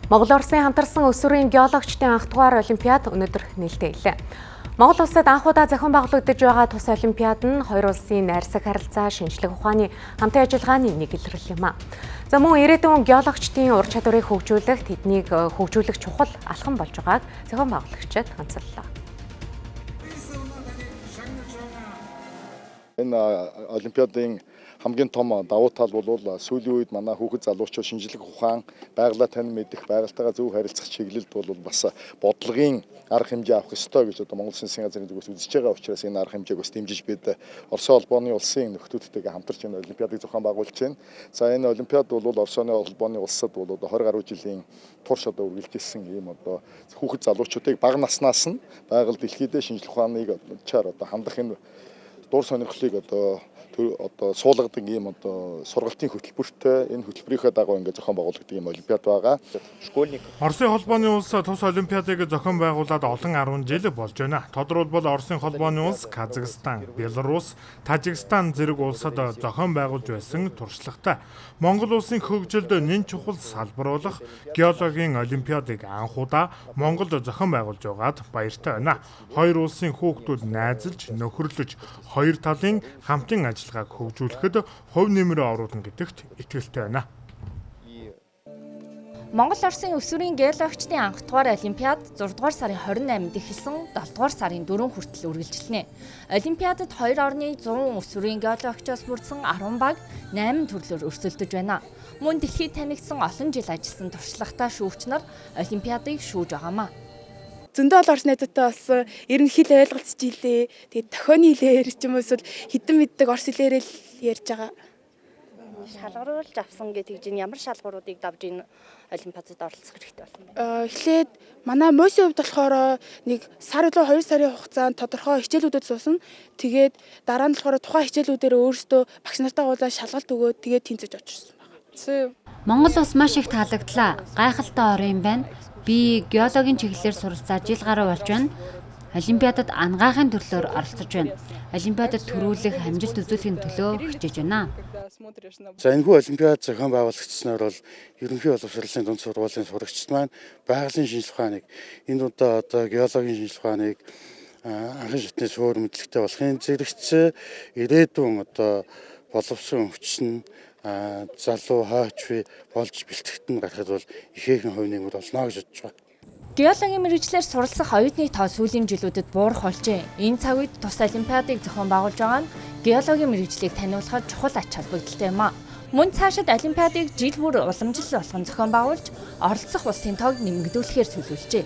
Монгол Оросын хамтарсан өсвөрийн геологчдын анх дугаар олимпиад өнөөдөр нээлттэй илээ. Монгол улсад анх удаа зохион байгуулагдаж байгаа тус олимпиад нь хоёр улсын найрсаг харилцаа, шинжлэх ухааны хамтын ажиллагааны нэг илрэл юм а. За мөн ирээдүйн геологчдын ур чадварыг хөгжүүлэх, тэднийг хөгжүүлэх чухал алхам болж байгааг зохион байгуулагчид онцоллоо. Энэ олимпиадын хамгийн том давуу тал бол сүүлийн үед манай хүүхэд залуучууд шинжлэх ухаан, байгалаа танин мэдэх, байгальтайгаа зөв харилцах чиглэлд бол бас бодлогын арга хэмжээ авах ёстой гэж Монгол Улсын засгийн газрын зүгээс үзэж байгаа учраас энэ арга хэмжээг бас дэмжиж бид Оросын холбооны улсын нөхдүүдтэйгээ хамтарч энэ олимпиадыг зохион байгуулж байна. За энэ олимпиад бол Оросын холбооны улсад бол 20 гаруй жилийн турш үргэлжилсэн ийм хүүхэд залуучуудыг бага наснаас нь байгаль дэлхийдээ шинжлэх ухааныг хандах энэ дур сонирхлыг суулгадаг ийм сургалтын хөтөлбөртэй энэ хөтөлбөрийнхээ дагуу ингээд зохион байгуулагддаг ийм олимпиад байгаа. Оросын холбооны улс тус олимпиадыг зохион байгуулад олон 10 жил болж байна. Тодорхойлбол Оросын холбооны улс Казахстан, Беларусь, Тажикстан зэрэг улсад зохион байгуулж байсан туршлагатай Монгол улсын хөгжилд нэн чухал салбар болох геологийн олимпиадыг анх удаа Монголд зохион байгуулж байгаад баяртай байна. Хоёр улсын хүүхдүүд найзалж, нөхөрлөж, хоёр талын хамтын ажиллагааг хөгжүүлэхэд хувь нэмрээ оруулна гэдэгт итгэлтэй байна. Монгол Оросын өсвөрийн геологчдын анх дугаар олимпиад 6 дугаар сарын 28-нд эхэлсэн 7 дугаар сарын 4 хүртэл үргэлжилнэ. Олимпиадад 2 орны 100 өсвөрийн геологчоос бүрдсэн 10 баг 8 төрлөөр өрсөлдөж байна. Мөн дэлхийд танигдсан олон жил ажилласан туршлагатай шүүгч нар олимпиадыг шүүж байгаамаа. Зөндөө олон орос найзуудтай бас ер нь хэл ойлголцож илээ. Тэгээд дохионы хэлээр ч юм уу эсвэл хідэн мэддэг орос хэлээр л ярьж байгаа. Шалгаруулж авсан гэдэг чинь ямар шалгууруудыг давж энэ олимпиадад оролцох хэрэгтэй болсон бэ? Эхлээд манай МОС-ийн хувьд болохоор нэг сар илүү 2 сарын хугацаанд тодорхой хичээлүүдэд суусан. Тэгээд дараа нь болохоор тухайн хичээлүүдээр өөрсдөө багш нартай уулзаад шалгалт өгөөд тэгээд тэнцэж очсон байна. Монгол улс маш их таалагдлаа. Гайхалтай орон юм байна. Би геологийн чиглэлээр суралцаад жил гаруй болж байна. Олимпиадад ангаахын төрлөөр оролцож байна. Олимпиадад төрүүлэх амжилт үзүүлэхийн төлөө хичээж байна. За энэхүү олимпиад зохион байгуулагчдснаар бол ерөнхий боловсролын дунд сургуулийн сурагчид маань байгалийн шинжлэх ухааныг энэ удаа геологийн шинжлэх ухааныг анхан шатны суур мэдлэгтэй болохын зэрэгцээ ирээдүйн боловсон өвчин залуу хойч болж бэлтгэгт нь гарахад бол ихээхэн хувь нэмэр болно гэж бодож байна. Геологийн мэргэжлэр суралцах оюутны тоо сүүлийн жилүүдэд буурах болжээ. Энэ цаг үед тус олимпиадыг зохион байгуулж байгаа нь геологийн мэргэжлийг таниулахад чухал ач холбогдолтой юм а. Мөн цаашид олимпиадыг жил бүр уламжлал болгон зохион байгуулж оролцох улсын тоог нэмэгдүүлэхээр төлөвлөжээ.